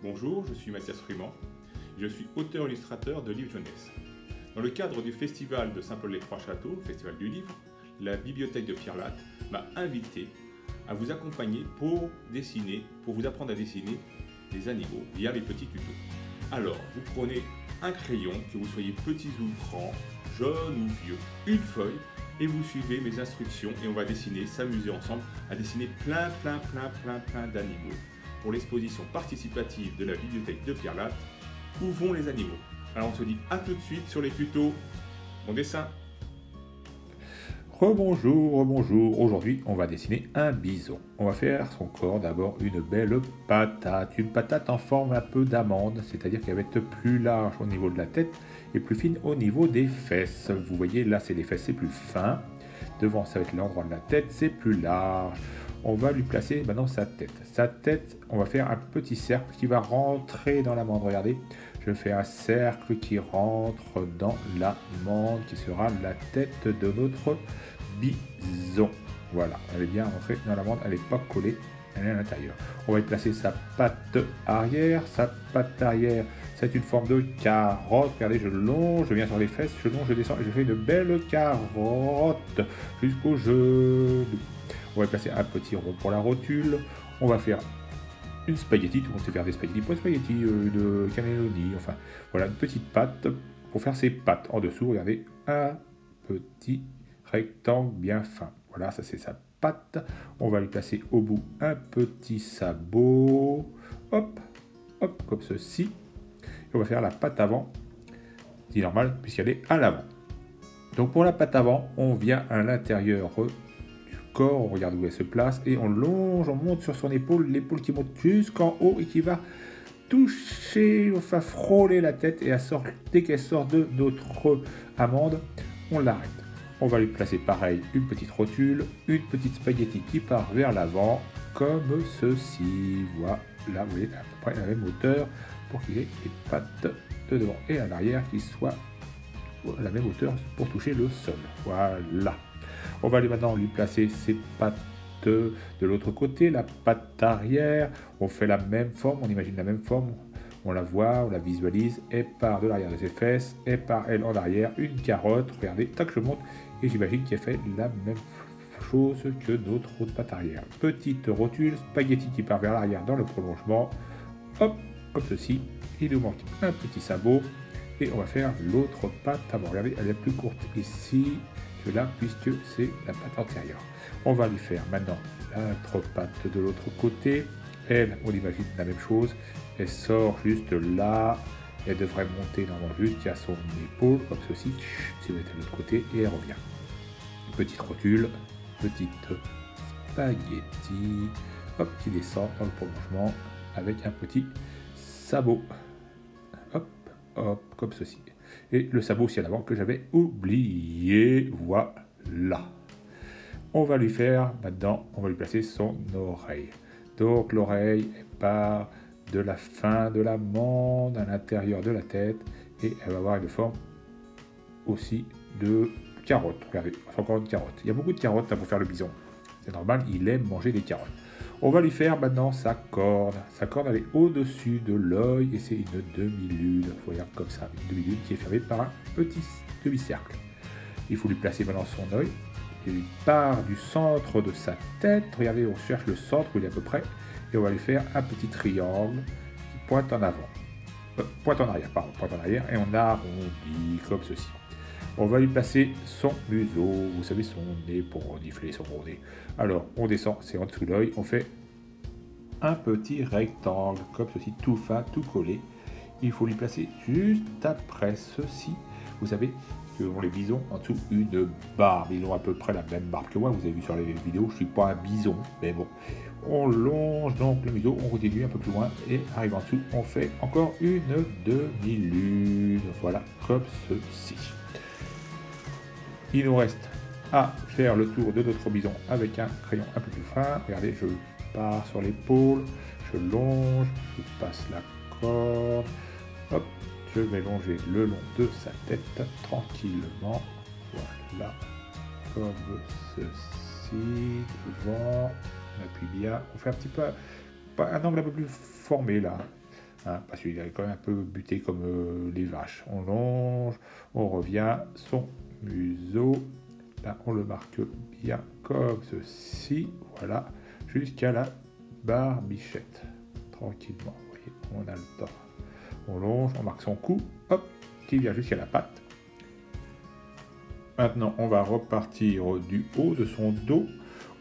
Bonjour, je suis Mathias Friman. Je suis auteur-illustrateur de livres jeunesse. Dans le cadre du festival de Saint-Paul-les-Trois-Châteaux, festival du livre, la bibliothèque de Pierre Latte m'a invité à vous accompagner pour vous apprendre à dessiner des animaux via les petits tutos. Alors, vous prenez un crayon, que vous soyez petit ou grand, jeune ou vieux, une feuille, et vous suivez mes instructions et on va s'amuser ensemble à dessiner plein d'animaux pour l'exposition participative de la bibliothèque de Pierre Latte. Où vont les animaux? Alors on se dit à tout de suite sur les tutos. Bon dessin. Rebonjour, aujourd'hui on va dessiner un bison. On va faire son corps d'abord une belle patate en forme un peu d'amande, c'est-à-dire qu'elle va être plus large au niveau de la tête et plus fine au niveau des fesses. Vous voyez là c'est les fesses, c'est plus fin, devant ça va être l'endroit de la tête, c'est plus large. On va lui placer maintenant sa tête, on va faire un petit cercle qui va rentrer dans l'amande, regardez. Je fais un cercle qui rentre dans l'amande, qui sera la tête de notre bison. Voilà, elle est bien rentrée dans l'amande, elle n'est pas collée, elle est à l'intérieur. On va y placer sa patte arrière. Sa patte arrière, c'est une forme de carotte. Regardez, je longe, je viens sur les fesses, je longe, je descends et je fais une belle carotte jusqu'au genou. On va y placer un petit rond pour la rotule. On va faire une spaghetti, tout le monde sait faire des spaghettis, pas de spaghetti de cannelloni, enfin voilà, une petite patte pour faire ses pattes. En dessous, regardez, un petit rectangle bien fin. Voilà, ça c'est sa patte. On va lui placer au bout un petit sabot, hop, comme ceci. Et on va faire la patte avant, c'est normal puisqu'elle est à l'avant. Donc pour la patte avant, on vient à l'intérieur corps, on regarde où elle se place et on longe, on monte sur son épaule, l'épaule qui monte jusqu'en haut et qui va toucher, enfin frôler la tête et dès qu'elle sort de notre amande, on l'arrête. On va lui placer pareil une petite rotule, une petite spaghetti qui part vers l'avant comme ceci. Voilà, vous voyez à peu près la même hauteur pour qu'il ait les pattes de devant et à l'arrière qui soient à la même hauteur pour toucher le sol. Voilà. On va aller maintenant lui placer ses pattes de l'autre côté, la patte arrière. On fait la même forme, on imagine la même forme. On la voit, on la visualise. Elle part de l'arrière de ses fesses, elle part elle en arrière, une carotte. Regardez, tac, je monte et j'imagine qu'elle fait la même chose que notre autre patte arrière. Petite rotule, spaghetti qui part vers l'arrière dans le prolongement. Hop, comme ceci. Il nous manque un petit sabot et on va faire l'autre patte avant. Regardez, elle est plus courte ici là puisque c'est la patte antérieure. On va lui faire maintenant l'autre patte de l'autre côté. Elle, on imagine la même chose. Elle sort juste là. Elle devrait monter normalement jusqu'à son épaule comme ceci. Si vous êtes de l'autre côté et elle revient. Petite rotule, petite spaghetti, hop, qui descend dans le prolongement avec un petit sabot. Hop, comme ceci. Et le sabot aussi à l'avant que j'avais oublié. Voilà. On va lui faire maintenant, on va lui placer son oreille. Donc l'oreille part de la fin de l'amande à l'intérieur de la tête et elle va avoir une forme aussi de carotte. Regardez, c'est encore une carotte. Il y a beaucoup de carottes là pour faire le bison. C'est normal, il aime manger des carottes. On va lui faire maintenant sa corne. Sa corne, elle est au-dessus de l'œil et c'est une demi-lune. Regarde comme ça, une demi-lune qui est fermée par un petit demi-cercle. Il faut lui placer maintenant son œil. Il part du centre de sa tête. Regardez, on cherche le centre où il est à peu près. Et on va lui faire un petit triangle qui pointe en avant. Pointe en arrière. Et on arrondit comme ceci. On va lui placer son museau, vous savez, son nez pour renifler son gros nez. Alors, on descend, c'est en dessous de l'œil, on fait un petit rectangle, comme ceci, tout fin, tout collé. Il faut lui placer juste après ceci. Vous savez que les bisons, en dessous, une barbe. Ils ont à peu près la même barbe que moi, vous avez vu sur les vidéos, je ne suis pas un bison, mais bon. On longe donc le museau, on continue un peu plus loin, et arrive en dessous, on fait encore une demi-lune. Voilà, comme ceci. Il nous reste à faire le tour de notre bison avec un crayon un peu plus fin. Regardez, je pars sur l'épaule, je longe, je passe la corde. Hop, je vais longer le long de sa tête tranquillement. Voilà, comme ceci, devant. On appuie bien. On fait un petit peu un angle un peu plus formé là. hein, parce qu'il est quand même un peu buté comme les vaches. On longe, on revient, son museau, là on le marque bien comme ceci, voilà, jusqu'à la barbichette, tranquillement, vous voyez, on a le temps. On longe, on marque son cou, hop, qui vient jusqu'à la patte. Maintenant, on va repartir du haut de son dos.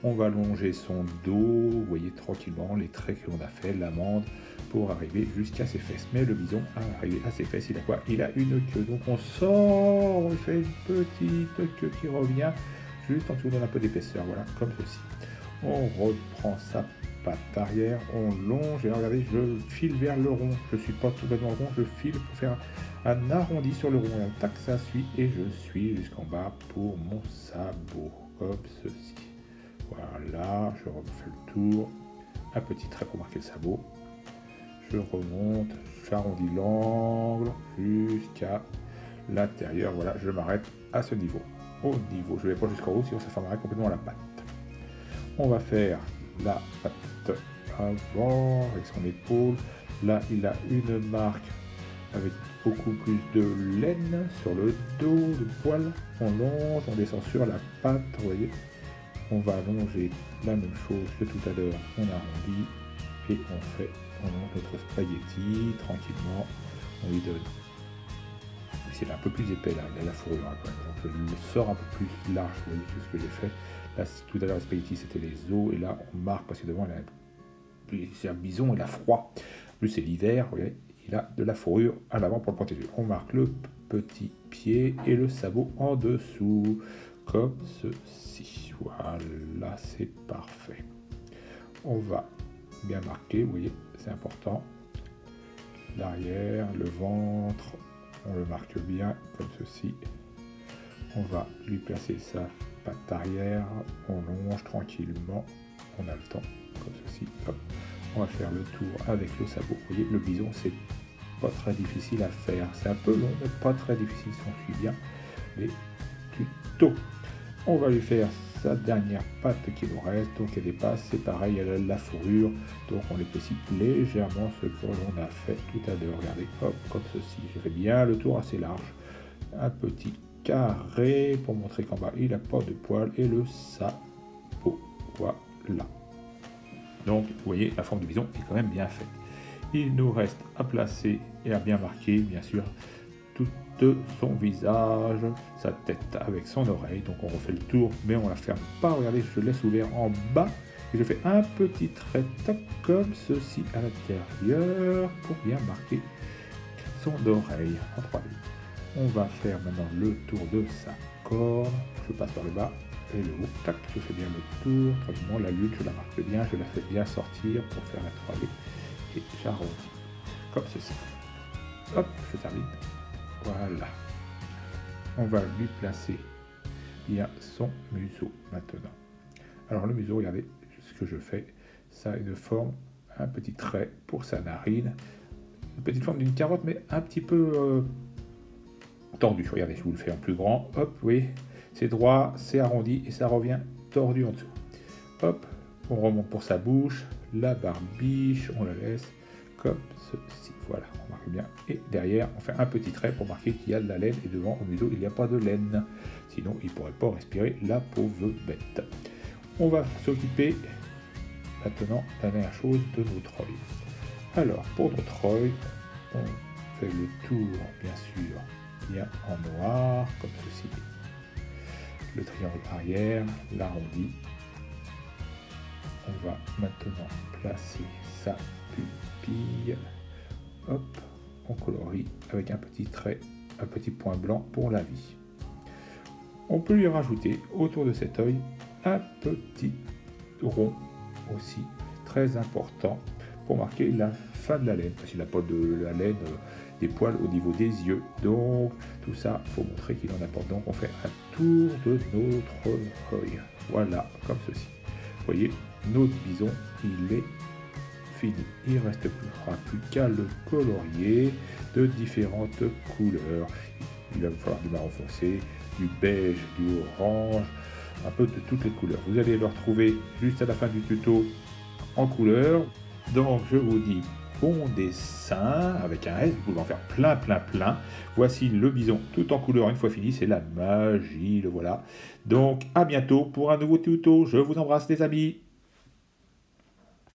On va longer son dos, vous voyez tranquillement les traits que l'on a fait, l'amande, pour arriver jusqu'à ses fesses. Mais le bison, à arriver à ses fesses, il a quoi? Il a une queue. Donc on sort, on fait une petite queue qui revient juste en dessous, donne un peu d'épaisseur, voilà, comme ceci. On reprend sa patte arrière, on longe, et là, regardez, je file vers le rond. Je ne suis pas complètement rond, je file pour faire un arrondi sur le rond. Et tac, ça suit, et je suis jusqu'en bas pour mon sabot, comme ceci. Voilà, je refais le tour, un petit trait pour marquer le sabot, je remonte, j'arrondis l'angle jusqu'à l'intérieur, voilà, je m'arrête à ce niveau. Au niveau, je ne vais pas jusqu'en haut, sinon ça formerait complètement la patte. On va faire la patte avant, avec son épaule, là il a une marque avec beaucoup plus de laine sur le dos, de poil, on longe, on descend sur la patte, vous voyez. On va allonger la même chose que tout à l'heure, on arrondit et on monte notre spaghetti tranquillement, on lui donne, c'est un peu plus épais là, il a la fourrure hein, quand même, donc je le sors un peu plus large, vous voyez ce que j'ai fait, là tout à l'heure le spaghetti c'était les os et là on marque parce que devant c'est un bison, il a froid, en plus c'est l'hiver, vous voyez, il a de la fourrure à l'avant pour le protéger, on marque le petit pied et le sabot en dessous, comme ceci. Voilà, c'est parfait. On va bien marquer, vous voyez, c'est important. L'arrière, le ventre, on le marque bien comme ceci. On va lui placer sa patte arrière, on longe tranquillement, on a le temps, comme ceci. Hop. On va faire le tour avec le sabot. Vous voyez, le bison, c'est pas très difficile à faire. C'est un peu long, mais pas très difficile si on suit bien les tutos. On va lui faire sa dernière patte qui nous reste, donc elle dépasse, c'est pareil, elle a la fourrure, donc on épaissit légèrement ce que l'on a fait tout à l'heure, regardez, hop, comme ceci, j'ai fait bien le tour assez large, un petit carré pour montrer qu'en bas il n'a pas de poils, et le sabot, voilà. Donc vous voyez, la forme du bison est quand même bien faite. Il nous reste à placer et à bien marquer, bien sûr, tout son visage, sa tête avec son oreille, donc on refait le tour mais on la ferme pas, regardez, je laisse ouvert en bas et je fais un petit trait tac, comme ceci à l'intérieur pour bien marquer son oreille en 3D. On va faire maintenant le tour de sa corne, je passe par le bas et le haut, tac, je fais bien le tour, tranquillement, la lune je la marque bien, je la fais bien sortir pour faire la 3D et j'arrondis comme ceci. Hop, je termine. Voilà, on va lui placer bien son museau maintenant. Alors le museau, regardez ce que je fais, ça a une forme, un petit trait pour sa narine, une petite forme d'une carotte mais un petit peu tordu. Regardez, je vous le fais en plus grand, hop, oui, c'est droit, c'est arrondi et ça revient tordu en dessous. Hop, on remonte pour sa bouche, la barbiche, on la laisse comme ceci. Voilà, on marque bien. Et derrière, on fait un petit trait pour marquer qu'il y a de la laine. Et devant, au museau, il n'y a pas de laine. Sinon, il ne pourrait pas respirer, la pauvre bête. On va s'occuper maintenant de la dernière chose, de notre œil. Alors, pour notre œil, on fait le tour, bien sûr, bien en noir, comme ceci. Le triangle arrière, l'arrondi. On va maintenant placer sa pupille. Hop, on colorie avec un petit trait, un petit point blanc pour la vie. On peut lui rajouter autour de cet œil un petit rond aussi très important pour marquer la fin de la laine, parce qu'il n'a pas de la laine, des poils au niveau des yeux. Donc tout ça, il faut montrer qu'il en apporte. Donc on fait un tour de notre œil. Voilà, comme ceci. Vous voyez, notre bison, il est fini. Il ne reste plus qu'à le colorier de différentes couleurs. Il va vous falloir du marron foncé, du beige, du orange, un peu de toutes les couleurs. Vous allez le retrouver juste à la fin du tuto en couleur. Donc je vous dis bon dessin avec un S, vous pouvez en faire plein. Voici le bison tout en couleur, une fois fini, c'est la magie, le voilà. Donc à bientôt pour un nouveau tuto, je vous embrasse les amis.